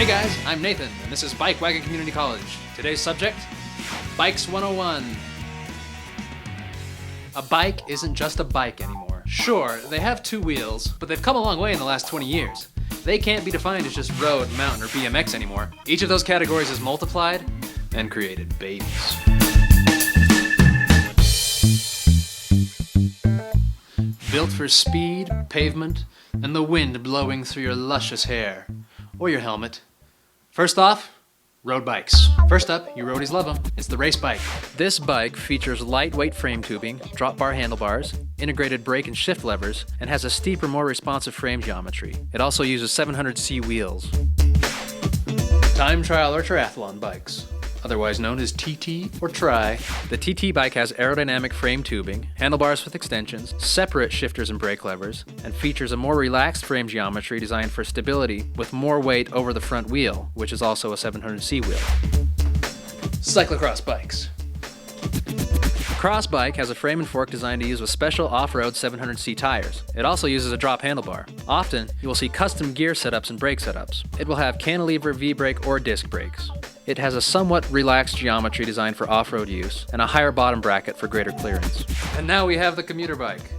Hey guys, I'm Nathan, and this is Bikewagon Community College. Today's subject, Bikes 101. A bike isn't just a bike anymore. Sure, they have two wheels, but they've come a long way in the last 20 years. They can't be defined as just road, mountain, or BMX anymore. Each of those categories is multiplied and created babies. Built for speed, pavement, and the wind blowing through your luscious hair. Or your helmet. First off, road bikes. First up, you roadies love them. It's the race bike. This bike features lightweight frame tubing, drop bar handlebars, integrated brake and shift levers, and has a steeper, more responsive frame geometry. It also uses 700C wheels. Time trial or triathlon bikes, otherwise known as TT or Tri. The TT bike has aerodynamic frame tubing, handlebars with extensions, separate shifters and brake levers, and features a more relaxed frame geometry designed for stability with more weight over the front wheel, which is also a 700C wheel. Cyclocross bikes. The cross bike has a frame and fork designed to use with special off-road 700C tires. It also uses a drop handlebar. Often, you will see custom gear setups and brake setups. It will have cantilever, V-brake, or disc brakes. It has a somewhat relaxed geometry designed for off-road use, and a higher bottom bracket for greater clearance. And now we have the commuter bike.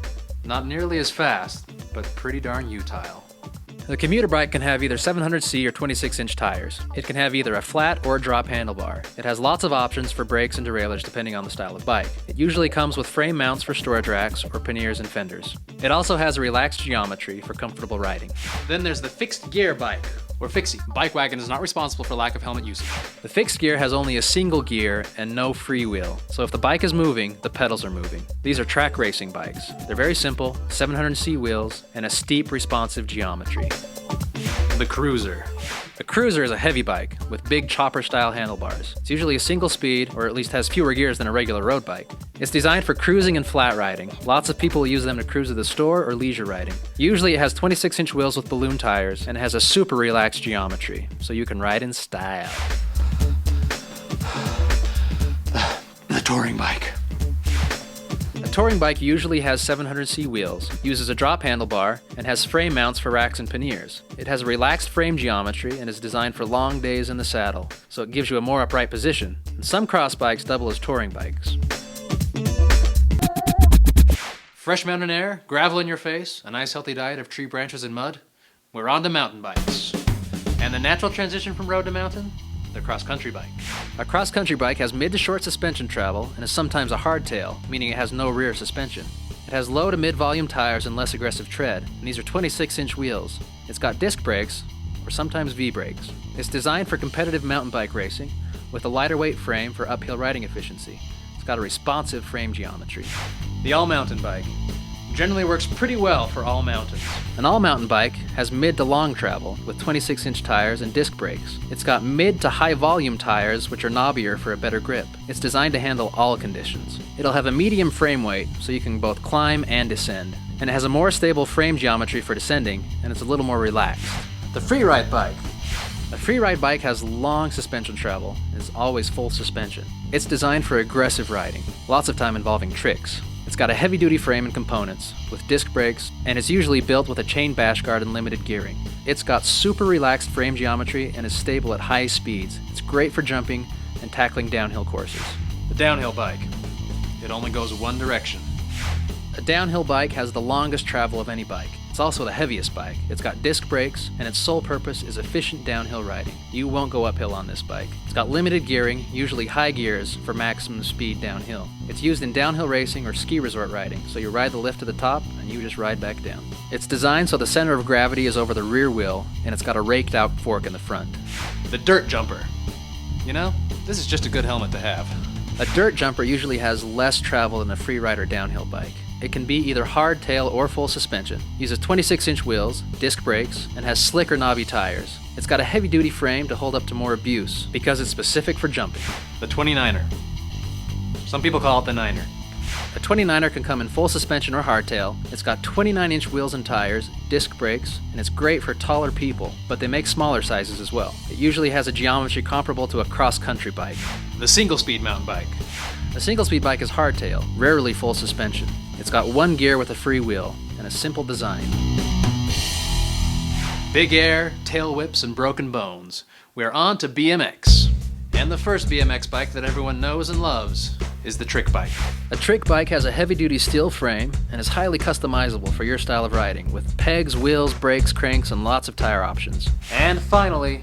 Not nearly as fast, but pretty darn utile. The commuter bike can have either 700C or 26-inch tires. It can have either a flat or a drop handlebar. It has lots of options for brakes and derailleurs depending on the style of bike. It usually comes with frame mounts for storage racks or panniers and fenders. It also has a relaxed geometry for comfortable riding. Then there's the fixed gear bike, or FIXIE. Bikewagon is not responsible for lack of helmet usage. The fixed gear has only a single gear and no freewheel, so if the bike is moving, the pedals are moving. These are track racing bikes. They're very simple, 700C wheels, and a steep, responsive geometry. The Cruiser. A Cruiser is a heavy bike with big chopper-style handlebars. It's usually a single speed, or at least has fewer gears than a regular road bike. It's designed for cruising and flat riding. Lots of people use them to cruise to the store or leisure riding. Usually it has 26-inch wheels with balloon tires and has a super relaxed geometry, so you can ride in style. The touring bike. A touring bike usually has 700C wheels, uses a drop handlebar, and has frame mounts for racks and panniers. It has a relaxed frame geometry and is designed for long days in the saddle, so it gives you a more upright position. And some cross bikes double as touring bikes. Fresh mountain air, gravel in your face, a nice healthy diet of tree branches and mud. We're on to mountain bikes. And the natural transition from road to mountain? The cross-country bike. A cross-country bike has mid to short suspension travel and is sometimes a hardtail, meaning it has no rear suspension. It has low to mid-volume tires and less aggressive tread, and these are 26-inch wheels. It's got disc brakes, or sometimes V-brakes. It's designed for competitive mountain bike racing, with a lighter weight frame for uphill riding efficiency. It's got a responsive frame geometry. The all-mountain bike generally works pretty well for all mountains. An all-mountain bike has mid to long travel with 26-inch tires and disc brakes. It's got mid to high volume tires which are knobbier for a better grip. It's designed to handle all conditions. It'll have a medium frame weight so you can both climb and descend. And it has a more stable frame geometry for descending, and it's a little more relaxed. The freeride bike. A freeride bike has long suspension travel and is always full suspension. It's designed for aggressive riding, lots of time involving tricks. It's got a heavy-duty frame and components, with disc brakes, and is usually built with a chain bash guard and limited gearing. It's got super relaxed frame geometry and is stable at high speeds. It's great for jumping and tackling downhill courses. The downhill bike. It only goes one direction. A downhill bike has the longest travel of any bike. It's also the heaviest bike. It's got disc brakes, and its sole purpose is efficient downhill riding. You won't go uphill on this bike. It's got limited gearing, usually high gears, for maximum speed downhill. It's used in downhill racing or ski resort riding, so you ride the lift to the top, and you just ride back down. It's designed so the center of gravity is over the rear wheel, and it's got a raked out fork in the front. The dirt jumper. You know, this is just a good helmet to have. A dirt jumper usually has less travel than a freeride downhill bike. It can be either hardtail or full suspension, uses 26-inch wheels, disc brakes, and has slick or knobby tires. It's got a heavy-duty frame to hold up to more abuse because it's specific for jumping. The 29er. Some people call it the Niner. A 29er can come in full suspension or hardtail. It's got 29-inch wheels and tires, disc brakes, and it's great for taller people, but they make smaller sizes as well. It usually has a geometry comparable to a cross-country bike. The single-speed mountain bike. A single-speed bike is hardtail, rarely full suspension. It's got one gear with a free wheel, and a simple design. Big air, tail whips, and broken bones. we are on to BMX. And the first BMX bike that everyone knows and loves is the trick bike. A trick bike has a heavy-duty steel frame and is highly customizable for your style of riding, with pegs, wheels, brakes, cranks, and lots of tire options. And finally,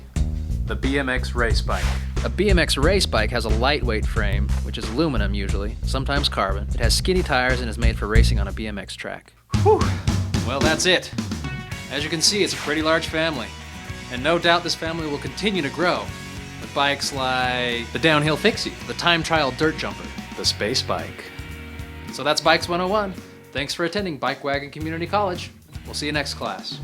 the BMX race bike. A BMX race bike has a lightweight frame, which is aluminum usually, sometimes carbon. It has skinny tires and is made for racing on a BMX track. Whew! Well, that's it. As you can see, it's a pretty large family. And no doubt this family will continue to grow, with bikes like the downhill FIXIE, the time trial dirt jumper, the space bike. So that's Bikes 101. Thanks for attending Bikewagon Community College. We'll see you next class.